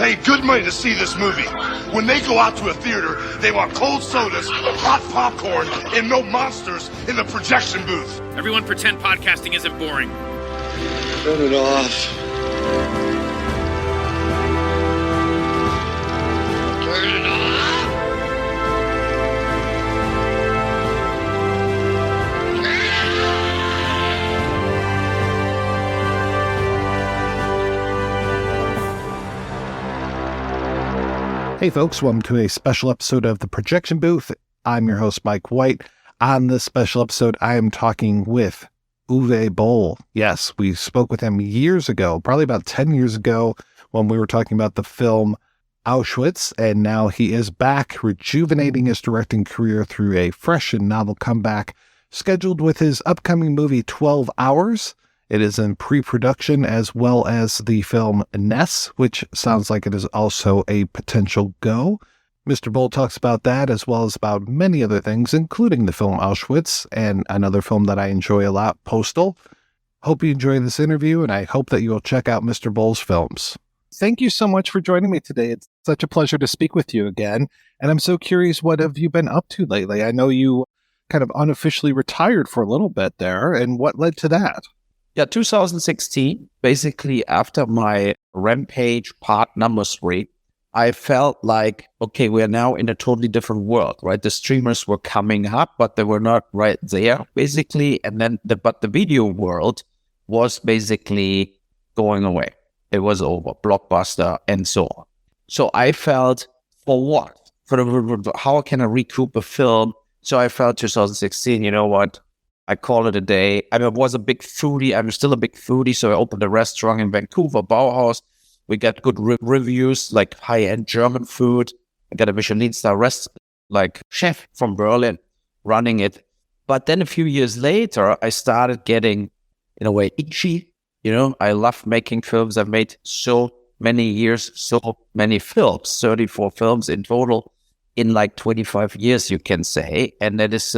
paid good money to see this movie. When they go out to a theater, they want cold sodas, hot popcorn, and no monsters in the projection booth. Everyone pretend podcasting isn't boring. Turn it off. Turn it off. Hey folks, welcome to a special episode of The Projection Booth. I'm your host, Mike White. On this special episode, I am talking with Uwe Boll. Yes, we spoke with him years ago, probably about 10 years ago, when we were talking about the film Auschwitz, and now he is back, rejuvenating his directing career through a fresh and novel comeback, scheduled with his upcoming movie 12 Hours. It is in pre-production, as well as the film Ness, which sounds like it is also a potential go. Mr. Boll talks about that, as well as about many other things, including the film Auschwitz, and another film that I enjoy a lot, Postal. Hope you enjoy this interview, and I hope that you will check out Mr. Boll's films. Thank you so much for joining me today. It's such a pleasure to speak with you again, and I'm so curious, what have you been up to lately? I know you kind of unofficially retired for a little bit there, and what led to that? Yeah, 2016, basically after my Rampage part number 3, I felt like, okay, we are now in a totally different world, right? The streamers were coming up, but they were not right there, basically. And then, but the video world was basically going away. It was over, Blockbuster and so on. So I felt, for what? How can I recoup a film? So I felt 2016, you know what? I call it a day. I was a big foodie. I'm still a big foodie. So I opened a restaurant in Vancouver, Bauhaus. We got good reviews, like high-end German food. I got a Michelin star chef from Berlin running it. But then a few years later, I started getting, in a way, itchy. You know, I love making films. I've made so many years, so many films, 34 films in total in like 25 years, you can say. And that is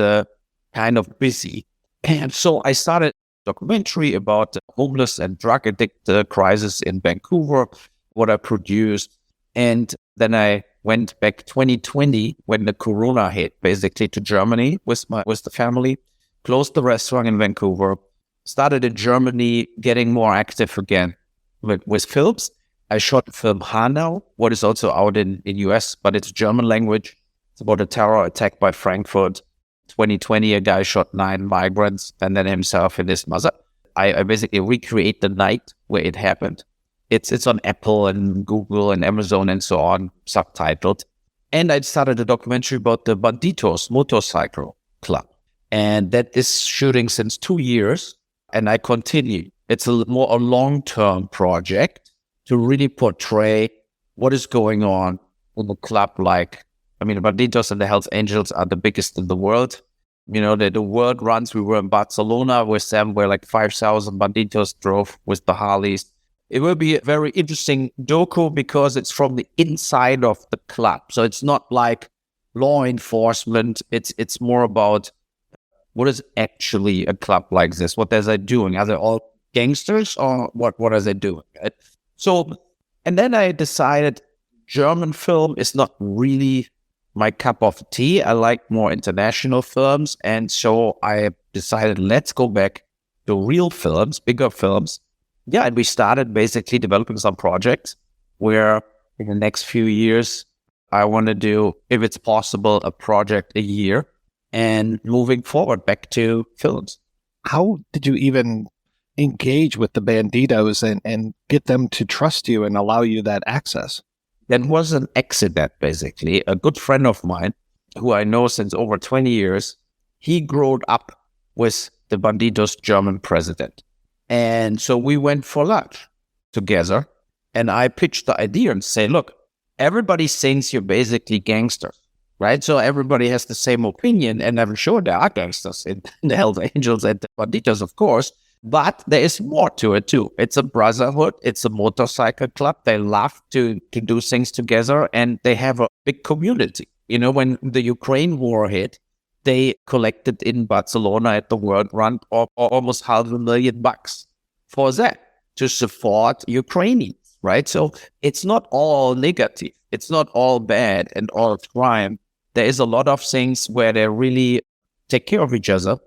kind of busy. And so I started a documentary about the homeless and drug addict crisis in Vancouver, what I produced. And then I went back 2020 when the Corona hit, basically to Germany with the family, closed the restaurant in Vancouver, started in Germany, getting more active again with films. I shot the film Hanau, what is also out in US, but it's German language. It's about a terror attack by Frankfurt. 2020, a guy shot 9 migrants and then himself and his mother. I basically recreate the night where it happened. It's on Apple and Google and Amazon and so on, subtitled. And I started a documentary about the Banditos motorcycle club. And that is shooting since 2 years. And I continue. It's a long-term project to really portray what is going on in the club. Banditos and the Hells Angels are the biggest in the world. You know, the world runs. We were in Barcelona with them, where like 5,000 Banditos drove with the Harleys. It will be a very interesting docu because it's from the inside of the club. So it's not like law enforcement. It's more about what is actually a club like this. What are they doing? Are they all gangsters, or what are they doing? Right? So, and then I decided German film is not really my cup of tea. I like more international films. And so I decided, let's go back to real films, bigger films. Yeah, and we started basically developing some projects where in the next few years, I want to do, if it's possible, a project a year and moving forward back to films. How did you even engage with the Banditos and get them to trust you and allow you that access? That was an accident, basically. A good friend of mine, who I know since over 20 years, he grew up with the Banditos German president. And so we went for lunch together. And I pitched the idea and say, look, everybody thinks you're basically gangsters, right? So everybody has the same opinion. And I'm sure there are gangsters in the Hells Angels and the Banditos, of course. But there is more to it too. It's a brotherhood. It's a motorcycle club. They love to do things together, and they have a big community. You know, when the Ukraine war hit, they collected in Barcelona at the World Run almost $500,000 for that, to support Ukrainians. right? So it's not all negative. It's not all bad and all crime. There is a lot of things where they really take care of each other.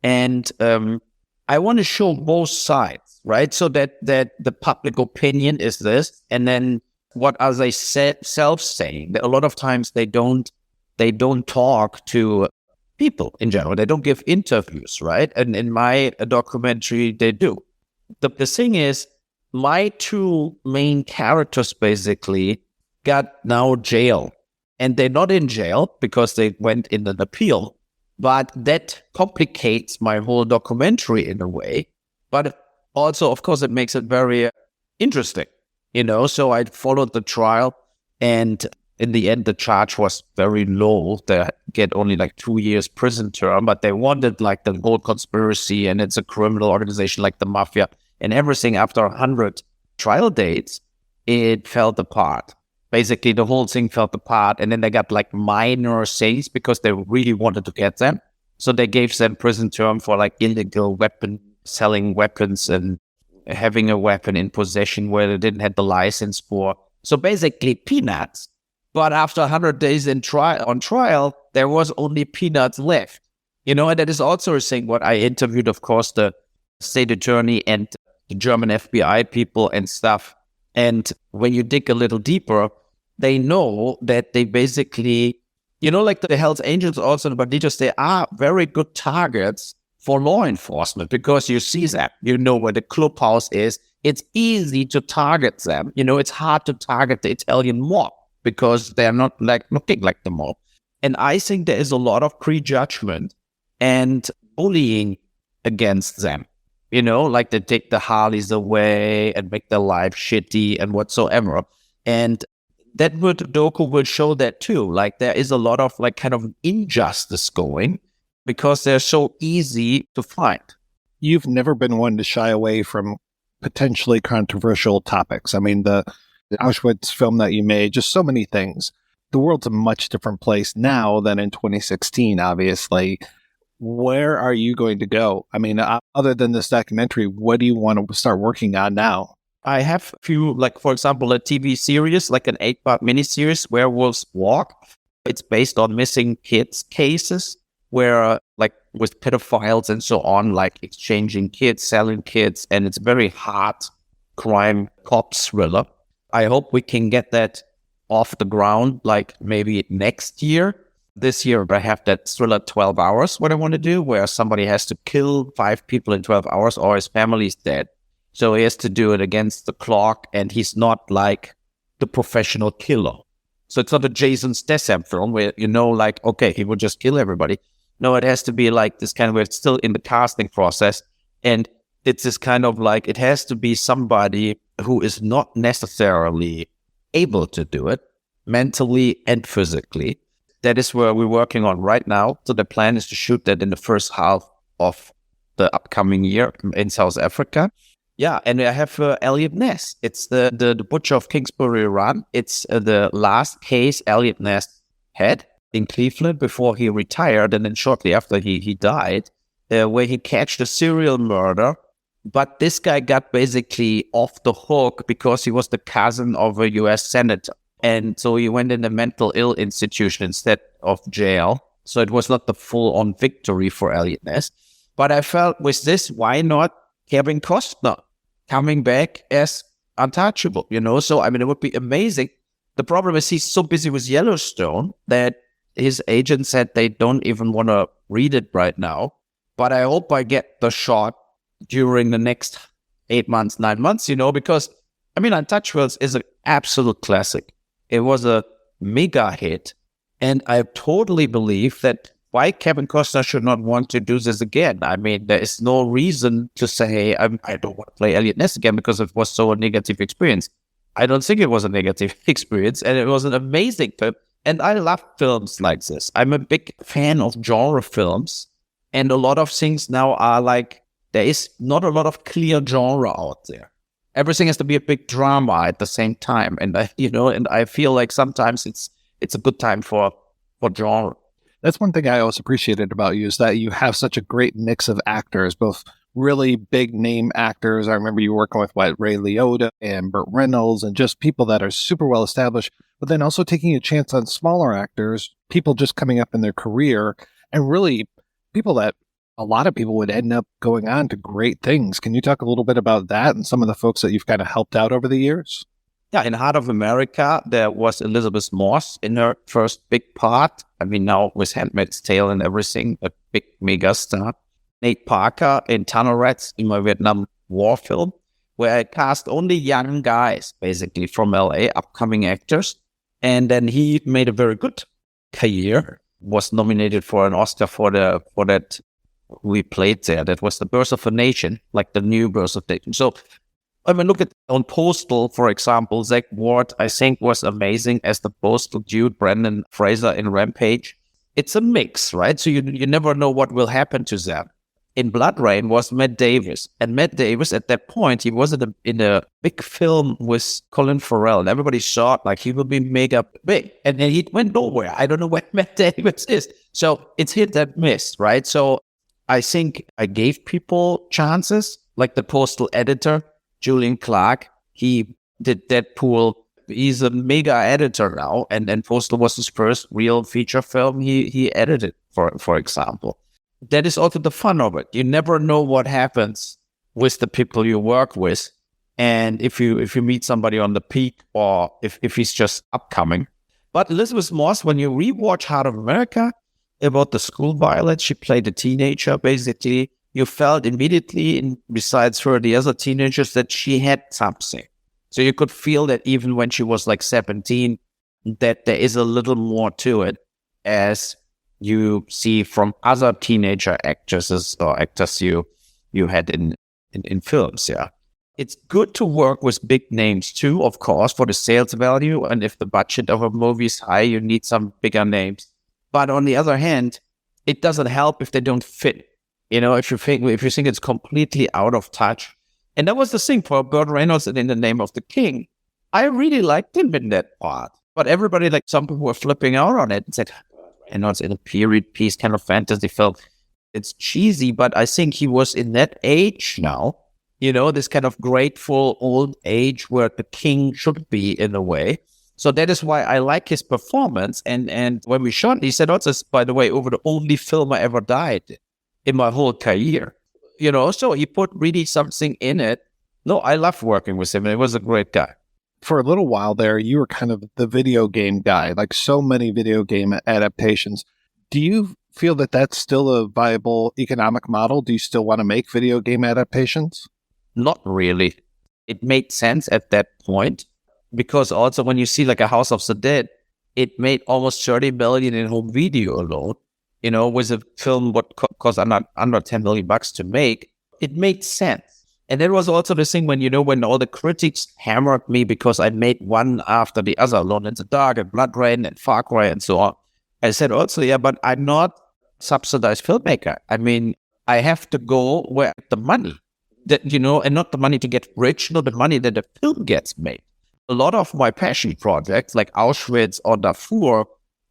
And I want to show both sides, right? So that the public opinion is this, and then what are they self-saying? A lot of times they don't talk to people in general. They don't give interviews, right? And in my documentary, they do. The thing is, my two main characters basically got now jail. And they're not in jail because they went in an appeal. But that complicates my whole documentary in a way. But also, of course, it makes it very interesting, So I followed the trial, and in the end, the charge was very low. They get only like 2 years prison term, but they wanted like the whole conspiracy, and it's a criminal organization like the mafia and everything. After 100 trial dates, it fell apart. Basically, the whole thing fell apart, and then they got like minor things because they really wanted to get them. So they gave them prison term for like illegal selling weapons and having a weapon in possession where they didn't have the license for. So basically peanuts. But after 100 days on trial, there was only peanuts left. And that is also a thing what I interviewed, of course, the state attorney and the German FBI people and stuff. And when you dig a little deeper, they know that they basically, like the Hells Angels also in Banditos, they are very good targets for law enforcement because you see them, where the clubhouse is. It's easy to target them. It's hard to target the Italian mob because they're not like looking like the mob. And I think there is a lot of prejudgment and bullying against them. Like they take the Harleys away and make their life shitty and whatsoever. And that doku will show that too. Like there is a lot of like kind of injustice going because they're so easy to find. You've never been one to shy away from potentially controversial topics. I mean, the Auschwitz film that you made, just so many things. The world's a much different place now than in 2016, obviously. Where are you going to go? I mean, other than this documentary, what do you want to start working on now? I have a few, like, for example, a TV series, like an 8-part miniseries, Werewolves Walk. It's based on missing kids cases where, like, with pedophiles and so on, like exchanging kids, selling kids, and it's very hard crime cop thriller. I hope we can get that off the ground, like maybe next year. This year, I have that thriller 12 Hours, what I want to do, where somebody has to kill 5 people in 12 hours or his family's dead. So he has to do it against the clock, and he's not like the professional killer. So it's not a Jason Statham film where, like, okay, he will just kill everybody. No, it has to be like this kind of where it's still in the casting process. And it's this kind of like, it has to be somebody who is not necessarily able to do it mentally and physically. That is where we're working on right now. So the plan is to shoot that in the first half of the upcoming year in South Africa. Yeah, and I have Elliot Ness. It's the butcher of Kingsbury Run. It's the last case Elliot Ness had in Cleveland before he retired, and then shortly after he died, where he catched a serial murder. But this guy got basically off the hook because he was the cousin of a U.S. senator. And so he went in a mental ill institution instead of jail. So it was not the full-on victory for Elliot Ness. But I felt with this, why not Kevin Costner coming back as untouchable, So, I mean, it would be amazing. The problem is he's so busy with Yellowstone that his agent said they don't even want to read it right now. But I hope I get the shot during the next 8 months, 9 months, because, I mean, Untouchables is an absolute classic. It was a mega hit. And I totally believe that why Kevin Costner should not want to do this again. I mean, there is no reason to say, I don't want to play Elliot Ness again because it was so a negative experience. I don't think it was a negative experience, and it was an amazing film. And I love films like this. I'm a big fan of genre films, and a lot of things now are like, there is not a lot of clear genre out there. Everything has to be a big drama at the same time. And I feel like sometimes it's a good time for genre. That's one thing I always appreciated about you is that you have such a great mix of actors, both really big name actors. I remember you working with Ray Liotta and Burt Reynolds and just people that are super well established, but then also taking a chance on smaller actors, people just coming up in their career, and really people that a lot of people would end up going on to great things. Can you talk a little bit about that and some of the folks that you've kind of helped out over the years? Yeah, in Heart of America, there was Elizabeth Moss in her first big part. I mean, now with Handmaid's Tale and everything, a big mega star. Nate Parker in Tunnel Rats in my Vietnam War film, where I cast only young guys, basically, from LA, upcoming actors. And then he made a very good career, was nominated for an Oscar for that we played there. That was The Birth of a Nation, like the new Birth of a Nation. So I mean, look at on Postal, for example, Zach Ward, I think, was amazing as the Postal dude, Brendan Fraser in Rampage. It's a mix, right? So you never know what will happen to them. In Blood Rain was Matt Davis. And Matt Davis, at that point, he was in a big film with Colin Farrell. And everybody thought, like, he will be mega big. And then he went nowhere. I don't know where Matt Davis is. So it's hit and miss, right? So I think I gave people chances, like the Postal editor, Julian Clark. He did Deadpool. He's a mega editor now. And Postal was his first real feature film he edited, for example. That is also the fun of it. You never know what happens with the people you work with. And if you meet somebody on the peak or if he's just upcoming. But Elizabeth Moss, when you rewatch Heart of America, about the school violence, she played a teenager, basically. You felt immediately, besides her, the other teenagers, that she had something. So you could feel that even when she was like 17, that there is a little more to it, as you see from other teenager actresses or actors you had in films, yeah. It's good to work with big names too, of course, for the sales value. And if the budget of a movie is high, you need some bigger names. But on the other hand, it doesn't help if they don't fit. You know, if you think it's completely out of touch. And that was the thing for Burt Reynolds in The Name of the King. I really liked him in that part. But everybody, like some people were flipping out on it and said, Reynolds in a period piece kind of fantasy film. It's cheesy, but I think he was in that age now, you know, this kind of grateful old age where the king should be in a way. So that is why I like his performance. And when we shot, he said, "Oh, this, by the way, over the only film I ever died in my whole career." You know, so he put really something in it. No, I love working with him. He was a great guy. For a little while there, you were kind of the video game guy, like so many video game adaptations. Do you feel that that's still a viable economic model? Do you still want to make video game adaptations? Not really. It made sense at that point. Because also when you see like a House of the Dead, it made almost 30 million in home video alone. You know, with a film what cost under $10 million to make, it made sense. And that was also the thing when all the critics hammered me because I made one after the other, Alone in the Dark and Blood Rain and Far Cry and so on. I said also, yeah, but I'm not a subsidized filmmaker. I mean, I have to go where the money, that and not the money to get rich, not the money that the film gets made. A lot of my passion projects, like Auschwitz or Darfur,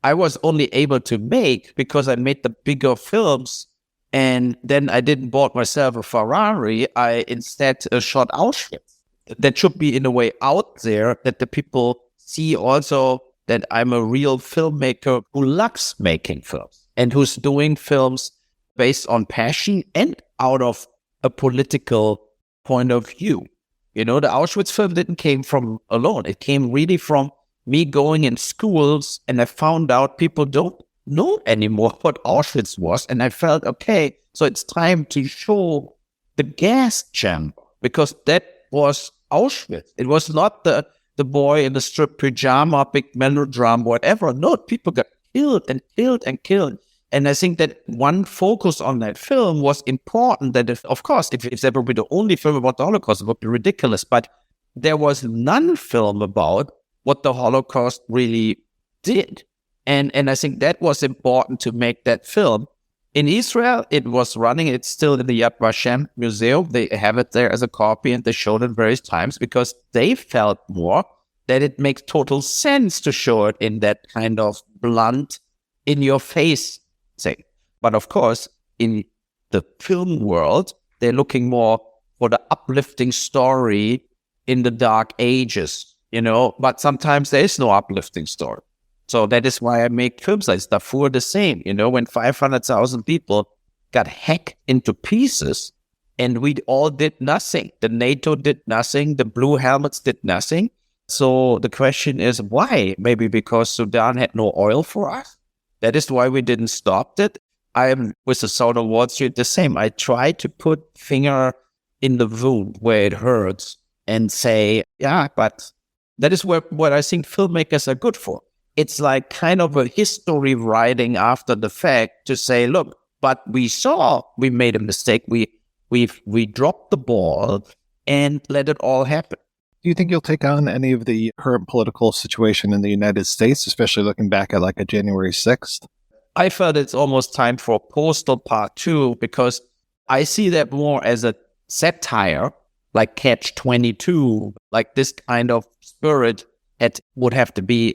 I was only able to make because I made the bigger films, and then I didn't bought myself a Ferrari. I instead shot Auschwitz. That should be in a way out there, that the people see also that I'm a real filmmaker who loves making films and who's doing films based on passion and out of a political point of view. You know, the Auschwitz film didn't came from alone. It came really from me going in schools, and I found out people don't know anymore what Auschwitz was. And I felt, okay, so it's time to show the gas chamber, because that was Auschwitz. It was not the boy in the striped pajama, big melodrama, whatever. No, people got killed and killed and killed. And I think that one focus on that film was important. That, of course, if that would be the only film about the Holocaust, it would be ridiculous. But there was none film about what the Holocaust really did. And I think that was important to make that film. In Israel, it was running. It's still in the Yad Vashem Museum. They have it there as a copy, and they showed it various times because they felt more that it makes total sense to show it in that kind of blunt, in-your-face thing. But of course, in the film world, They're looking more for the uplifting story in the dark ages, but sometimes there is no uplifting story. So that is why I make films like Darfur the same, when 500,000 people got hacked into pieces and we all did nothing. The NATO did nothing. The blue helmets did nothing. So the question is why? Maybe because Sudan had no oil for us. That is why we didn't stop it. I am with the South of Wall Street the same. I try to put finger in the wound where it hurts and say, yeah, but that is what I think filmmakers are good for. It's like kind of a history writing after the fact to say, look, but we saw we made a mistake. We dropped the ball and let it all happen. Do you think you'll take on any of the current political situation in the United States, especially looking back at like a January 6th? I felt it's almost time for Postal Part 2 because I see that more as a satire, like Catch-22, like this kind of spirit that would have to be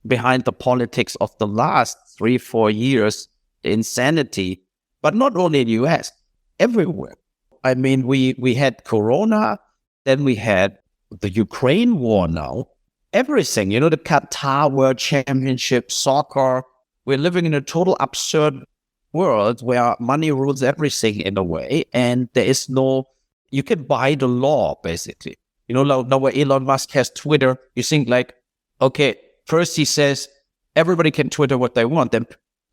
behind the politics of the last 3-4 years, the insanity, but not only in the US, everywhere. I mean, we had Corona, then we had the Ukraine war now, everything, the Qatar World Championship, soccer. We're living in a total absurd world where money rules everything in a way, and there is you can buy the law, basically. Now where Elon Musk has Twitter, you think like, okay, first he says everybody can Twitter what they want, then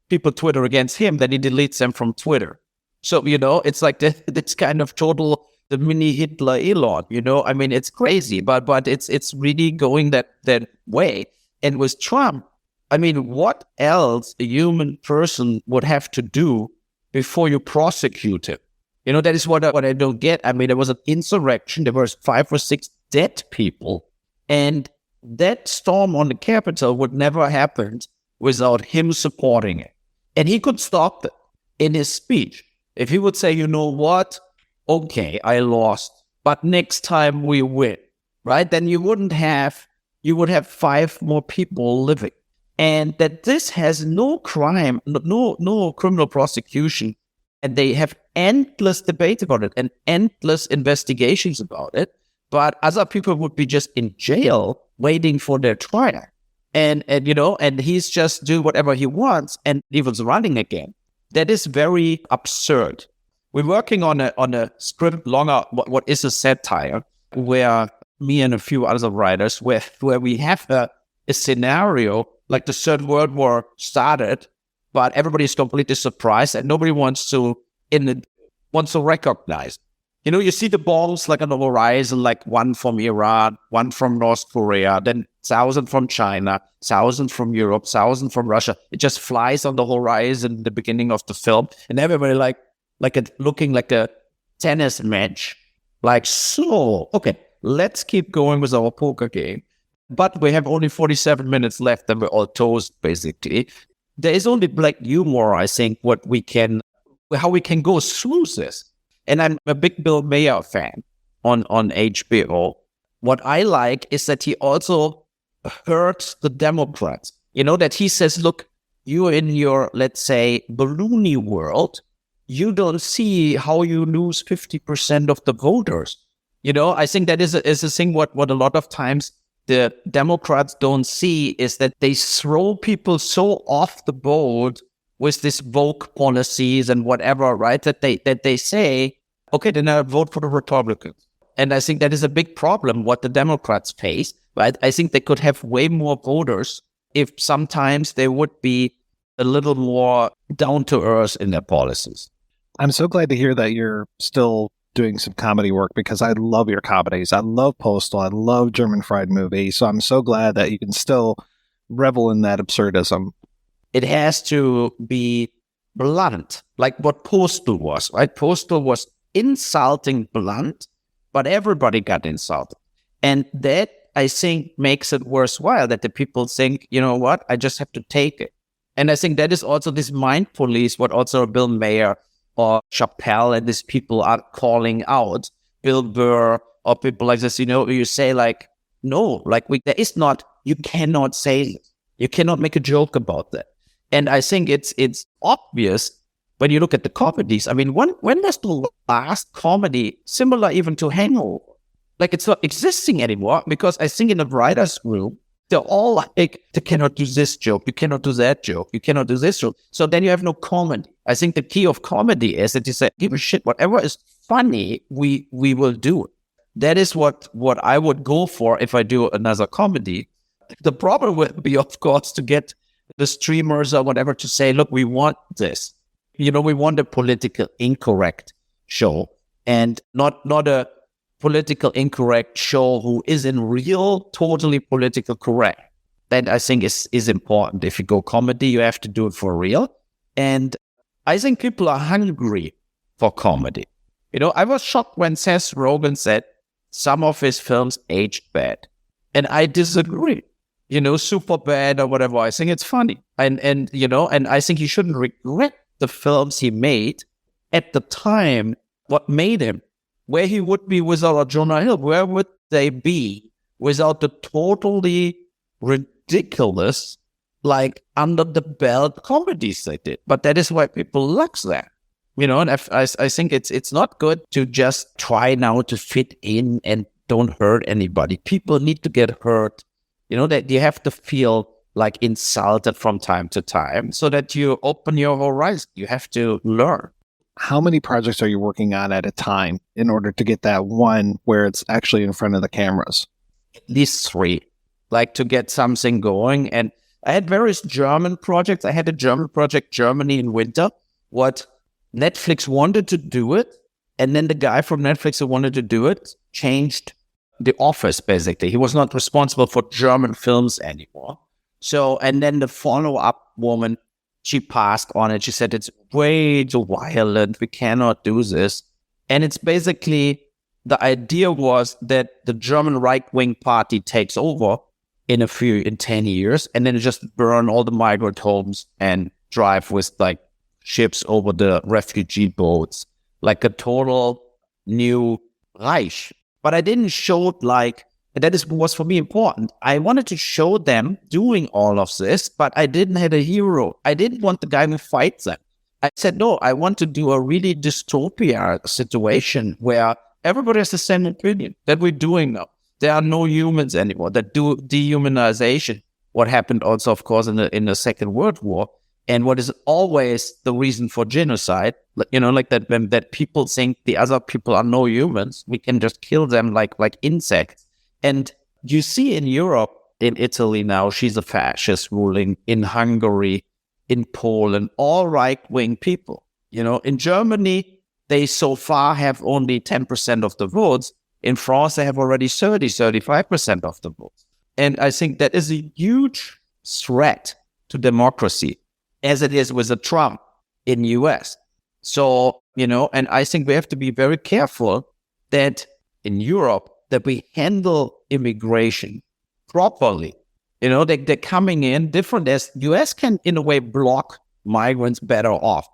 people Twitter against him, then he deletes them from Twitter. So, it's like this kind of total, the mini Hitler Elon, I mean, it's crazy, but it's really going that way. And with Trump, I mean, what else a human person would have to do before you prosecute him? That is what I don't get. I mean, there was an insurrection. There were 5 or 6 dead people. And that storm on the Capitol would never happen without him supporting it. And he could stop it in his speech. If he would say, you know what? Okay, I lost, but next time we win, right? Then you would have 5 more people living. And that this has no crime, no criminal prosecution. And they have endless debate about it and endless investigations about it. But other people would be just in jail waiting for their trial. And he's just do whatever he wants and he was running again. That is very absurd. We're working on a script longer, what is a satire, where me and a few other writers, where we have a scenario like the Third World War started, but everybody's completely surprised and nobody wants to recognize. You see the bombs like on the horizon, like one from Iran, one from North Korea, then 1,000 from China, 1,000 from Europe, 1,000 from Russia. It just flies on the horizon in the beginning of the film, and everybody looking like a tennis match. Like, so, okay, let's keep going with our poker game. But we have only 47 minutes left and we're all toast, basically. There is only black humor, I think, how we can go through this. And I'm a big Bill Maher fan on HBO. What I like is that he also hurts the Democrats. That he says, look, you're in your, let's say, balloony world. You don't see how you lose 50% of the voters. I think that is a thing what a lot of times the Democrats don't see is that they throw people so off the boat with this woke policies and whatever, right? That they say, okay, then I vote for the Republicans. And I think that is a big problem what the Democrats face, right? I think they could have way more voters if sometimes they would be a little more down to earth in their policies. I'm so glad to hear that you're still doing some comedy work because I love your comedies. I love Postal. I love German Fried Movie. So I'm so glad that you can still revel in that absurdism. It has to be blunt, like what Postal was, right? Postal was insulting blunt, but everybody got insulted. And that, I think, makes it worthwhile that the people think, you know what, I just have to take it. And I think that is also this mind police, what also Bill Maher or Chappelle and these people are calling out, Bill Burr or people like this, you say like, no, like there is not, you cannot say it. You cannot make a joke about that. And I think it's obvious when you look at the comedies, I mean, when does the last comedy, similar even to Hangover, like it's not existing anymore? Because I think in the writer's room, they're all like, they cannot do this joke, you cannot do that joke, you cannot do this joke. So then you have no comedy. I think the key of comedy is that you say, give a shit, whatever is funny, we will do it. That is what I would go for if I do another comedy. The problem would be, of course, to get the streamers or whatever to say, look, we want this. We want a political incorrect show, and not a political incorrect show who is in real, totally political correct. That I think is important. If you go comedy, you have to do it for real. And I think people are hungry for comedy. I was shocked when Seth Rogen said some of his films aged bad. And I disagree. Super bad or whatever. I think it's funny. And I think he shouldn't regret the films he made at the time, what made him, where he would be without a Jonah Hill, where would they be without the totally ridiculous, like under the belt comedies they did? But that is why people like that, and I think it's not good to just try now to fit in and don't hurt anybody. People need to get hurt, that you have to feel like insulted from time to time so that you open your horizon. You have to learn. How many projects are you working on at a time in order to get that one where it's actually in front of the cameras? At least 3, like to get something going. And I had various German projects. I had a German project, Germany in Winter. What Netflix wanted to do it. And then the guy from Netflix who wanted to do it changed the office, basically. He was not responsible for German films anymore. So, and then the follow-up woman, she passed on it. She said, it's way too violent. We cannot do this. And it's basically, the idea was that the German right-wing party takes over in 10 years, and then just burn all the migrant homes and drive with like ships over the refugee boats, like a total new Reich. But I didn't show was for me important. I wanted to show them doing all of this, but I didn't have a hero. I didn't want the guy who fights them. I said, no, I want to do a really dystopia situation where everybody has the same opinion that we're doing now. There are no humans anymore. That dehumanization, what happened also, of course, in the Second World War, and what is always the reason for genocide, like that when that people think the other people are no humans, we can just kill them like insects. And you see in Europe, in Italy now, she's a fascist ruling, in Hungary, in Poland, all right-wing people. In Germany, they so far have only 10% of the votes. In France, they have already 35% of the votes. And I think that is a huge threat to democracy, as it is with the Trump in US. So, and I think we have to be very careful that in Europe, that we handle immigration properly. They're coming in different, as US can, in a way, block migrants better off,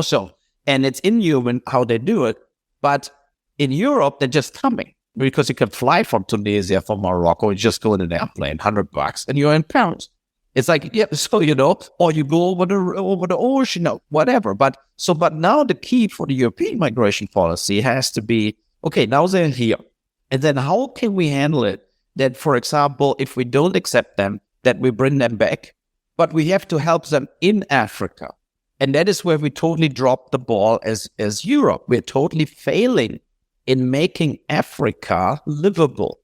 so, and it's inhuman how they do it. But in Europe, they're just coming because you can fly from Tunisia, from Morocco, you just go in an airplane, $100, and you're in Paris. It's like, yeah, so, or you go over the ocean, whatever. But now the key for the European migration policy has to be, okay, now they're here. And then how can we handle it that, for example, if we don't accept them, that we bring them back, but we have to help them in Africa. And that is where we totally drop the ball as Europe. We're totally failing in making Africa livable.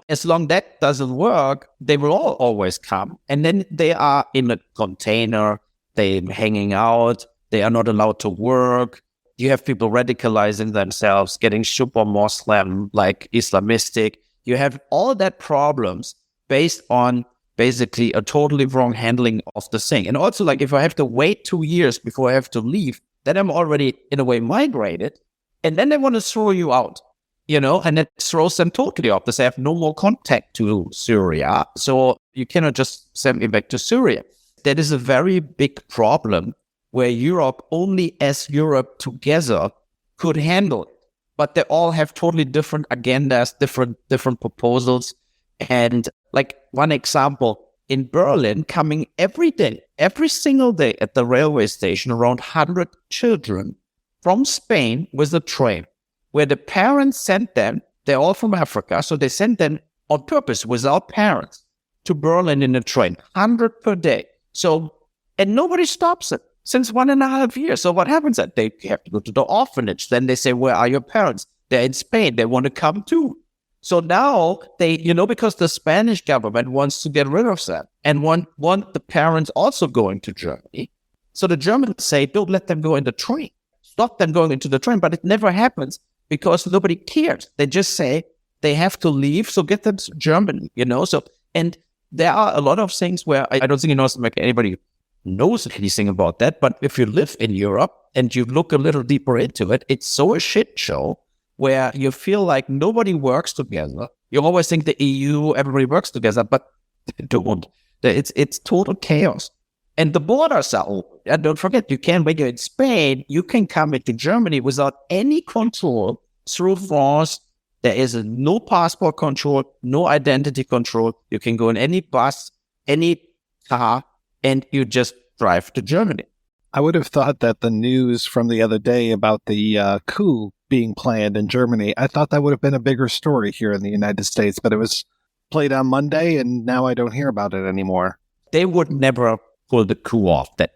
As long that doesn't work, they will always come. And then they are in a container, they're hanging out, they are not allowed to work. You have people radicalizing themselves, getting super Muslim, like Islamistic. You have all that problems based on basically a totally wrong handling of the thing. And also, like, if I have to wait 2 years before I have to leave, then I'm already, in a way, migrated. And then they want to throw you out, and it throws them totally off. They have no more contact to Syria. So you cannot just send me back to Syria. That is a very big problem where Europe, only as Europe together, could handle it. But they all have totally different agendas, different proposals. And like one example, in Berlin coming every day, every single day at the railway station, around 100 children from Spain with a train, where the parents sent them, they're all from Africa, so they sent them on purpose without parents to Berlin in a train, 100 per day. So, and nobody stops it since 1.5 years. So what happens then? They have to go to the orphanage. Then they say, where are your parents? They're in Spain. They want to come too. So now they, because the Spanish government wants to get rid of that and want the parents also going to Germany. So the Germans say, don't let them go in the train. Stop them going into the train. But it never happens because nobody cares. They just say they have to leave. So get them to Germany, So, and there are a lot of things where I don't think in North America anybody knows anything about that. But if you live in Europe and you look a little deeper into it, it's so a shit show where you feel like nobody works together. You always think the EU, everybody works together, but they don't. It's total chaos. And the borders are open. And don't forget, when you're in Spain, you can come into Germany without any control through France. There is no passport control, no identity control. You can go in any bus, any car, and you just drive to Germany. I would have thought that the news from the other day about the coup being planned in Germany, I thought that would have been a bigger story here in the United States, but it was played on Monday, and now I don't hear about it anymore. They would never pull the coup off, that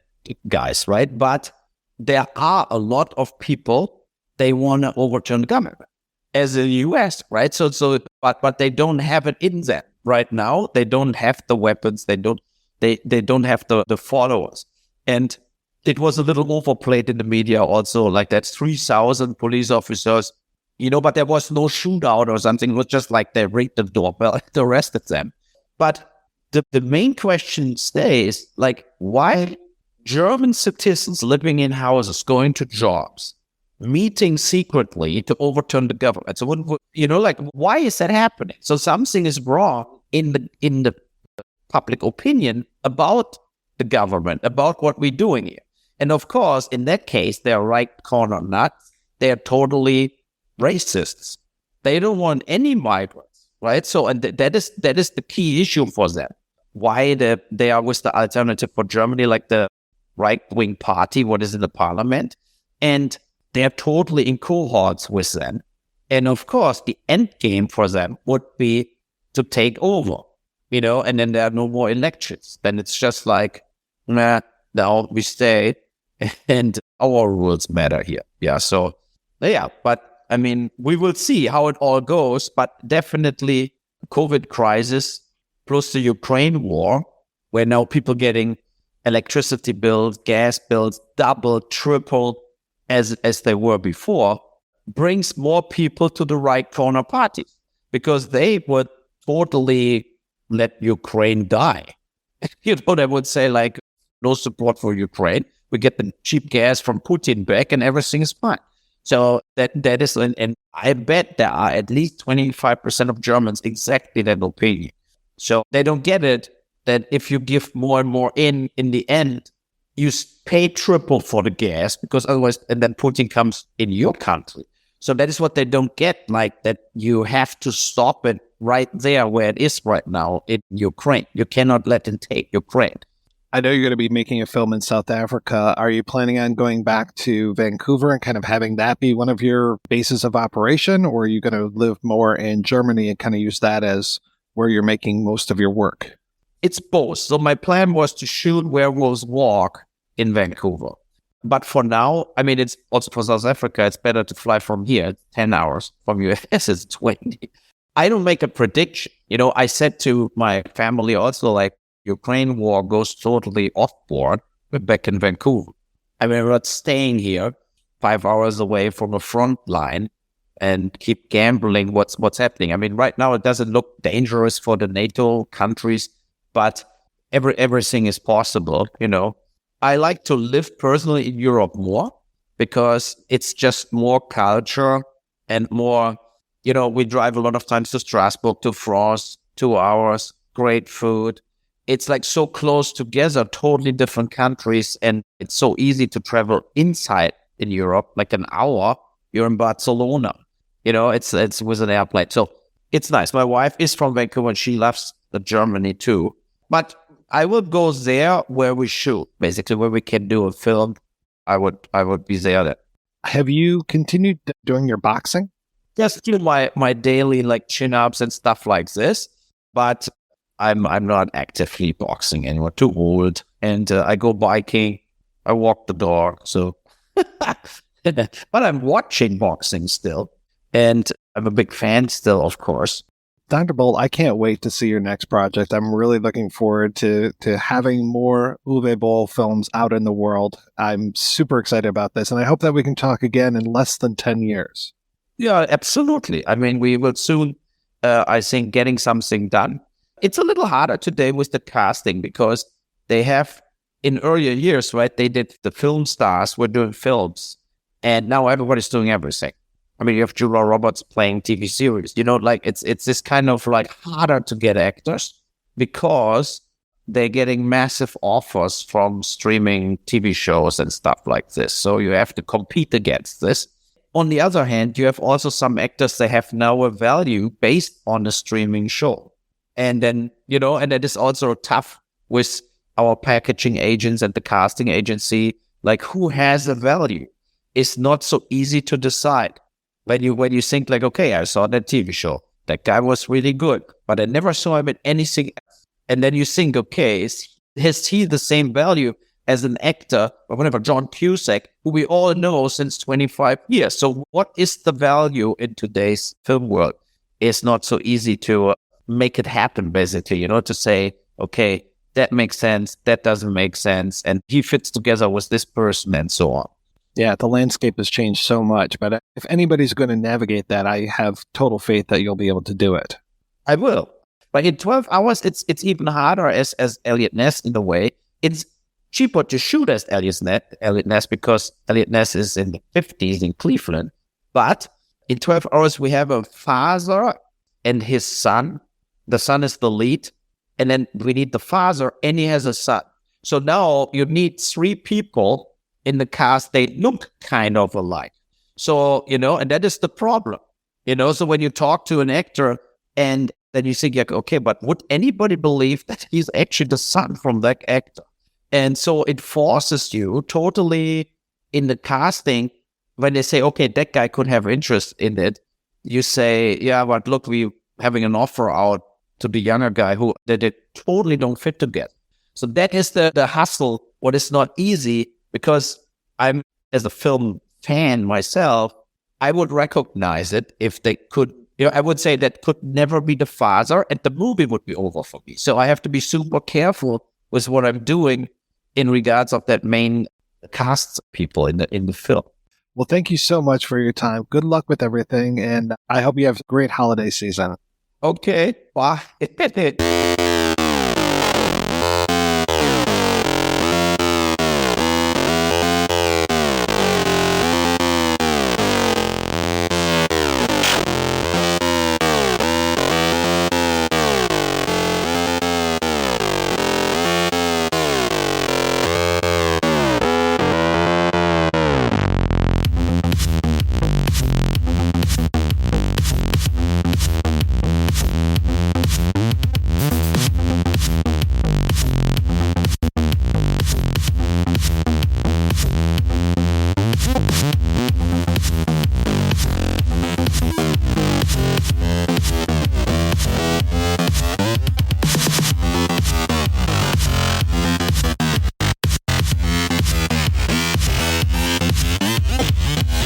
guys, right? But there are a lot of people, they want to overturn the government, as in the US, right? But they don't have it in them right now. They don't have the weapons. They don't have the followers. And it was a little overplayed in the media also, like that's 3,000 police officers, but there was no shootout or something. It was just like they rigged the doorbell, they arrested them. But the main question stays, like, why German citizens living in houses, going to jobs, meeting secretly to overturn the government? So, why is that happening? So something is wrong in the public opinion about the government, about what we're doing here. And of course, in that case, they're right corner nuts. They're totally racists. They don't want any migrants, right? So, and that is the key issue for them. Why they are with the Alternative for Germany, like the right-wing party, what is in the parliament, and they're totally in cohorts with them. And of course, the end game for them would be to take over, and then there are no more elections. Then it's just like, now we stay. And our rules matter here. Yeah. So, but I mean, we will see how it all goes. But definitely COVID crisis plus the Ukraine war, where now people getting electricity bills, gas bills, double, triple as they were before, brings more people to the right corner parties because they would totally let Ukraine die. They would say like, no support for Ukraine. We get the cheap gas from Putin back and everything is fine. So that is, and I bet there are at least 25% of Germans exactly that opinion. So they don't get it that if you give more and more in the end, you pay triple for the gas because otherwise, and then Putin comes in your country. So that is what they don't get, like that you have to stop it right there where it is right now in Ukraine. You cannot let him take Ukraine. I know you're going to be making a film in South Africa. Are you planning on going back to Vancouver and kind of having that be one of your bases of operation? Or are you going to live more in Germany and kind of use that as where you're making most of your work? It's both. So my plan was to shoot Werewolves Walk in Vancouver. But for now, I mean, it's also for South Africa, it's better to fly from here. It's 10 hours. From US, it's 20. I don't make a prediction. I said to my family also, like, Ukraine war goes totally off board. We're back in Vancouver. I mean, we're not staying here 5 hours away from the front line and keep gambling what's happening. I mean, right now it doesn't look dangerous for the NATO countries, but everything is possible, I like to live personally in Europe more because it's just more culture and more, we drive a lot of times to Strasbourg, to France, 2 hours, great food. It's like so close together, totally different countries. And it's so easy to travel inside in Europe, like an hour, you're in Barcelona. It's with an airplane. So it's nice. My wife is from Vancouver and she loves Germany too. But I would go there where we shoot, basically where we can do a film. I would be there. Then. Have you continued doing your boxing? Just do my daily like chin-ups and stuff like this, but I'm not actively boxing anymore. Too old, and I go biking. I walk the dog. So, but I'm watching boxing still, and I'm a big fan still, of course. Dr. Boll, I can't wait to see your next project. I'm really looking forward to having more Uwe Boll films out in the world. I'm super excited about this, and I hope that we can talk again in less than 10 years. Yeah, absolutely. I mean, we will soon, I think, getting something done. It's a little harder today with the casting because they have, in earlier years, right, they did the film stars were doing films, and now everybody's doing everything. I mean, you have Julia Roberts playing TV series. Like it's this kind of like harder to get actors because they're getting massive offers from streaming TV shows and stuff like this. So you have to compete against this. On the other hand, you have also some actors that have now a value based on a streaming show. And then, and that is also tough with our packaging agents and the casting agency. Like who has a value? It's not so easy to decide. When you think like, okay, I saw that TV show. That guy was really good, but I never saw him in anything else. And then you think, okay, has he the same value as an actor or whatever, John Cusack, who we all know since 25 years? So what is the value in today's film world? It's not so easy to make it happen, basically, to say, okay, that makes sense, that doesn't make sense, and he fits together with this person and so on. Yeah, the landscape has changed so much, but if anybody's going to navigate that, I have total faith that you'll be able to do it. I will. But in 12 hours, it's even harder as Elliot Ness in a way. It's cheaper to shoot as Elliot Ness because Elliot Ness is in the 50s in Cleveland. But in 12 hours, we have a father and his son. The son is the lead. And then we need the father and he has a son. So now you need 3 people in the cast. They look kind of alike. So, and that is the problem. So when you talk to an actor and then you think, okay, but would anybody believe that he's actually the son from that actor? And so it forces you totally in the casting when they say, okay, that guy could have interest in it. You say, yeah, but look, we're having an offer out to the younger guy who they totally don't fit together. So that is the hustle, what is not easy. Because I'm, as a film fan myself, I would recognize it if they could, I would say that could never be the father and the movie would be over for me. So I have to be super careful with what I'm doing in regards of that main cast people in the film. Well, thank you so much for your time. Good luck with everything. And I hope you have a great holiday season. Okay. Bye.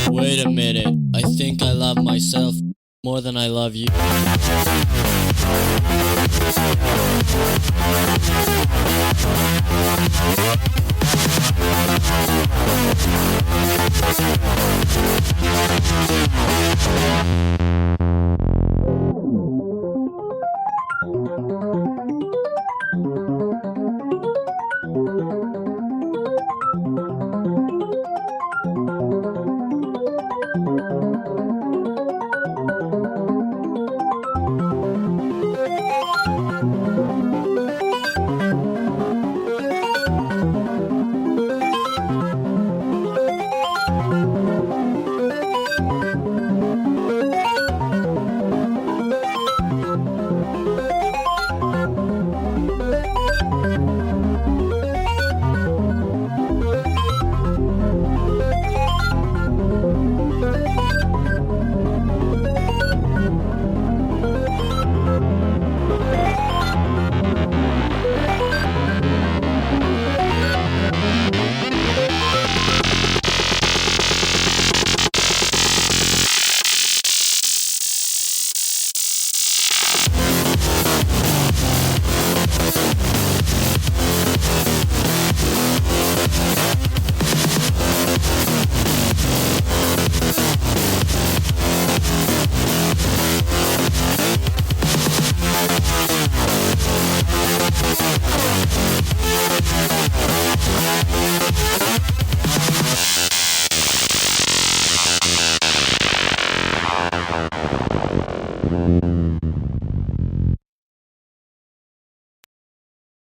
Wait a minute, I think I love myself more than I love you.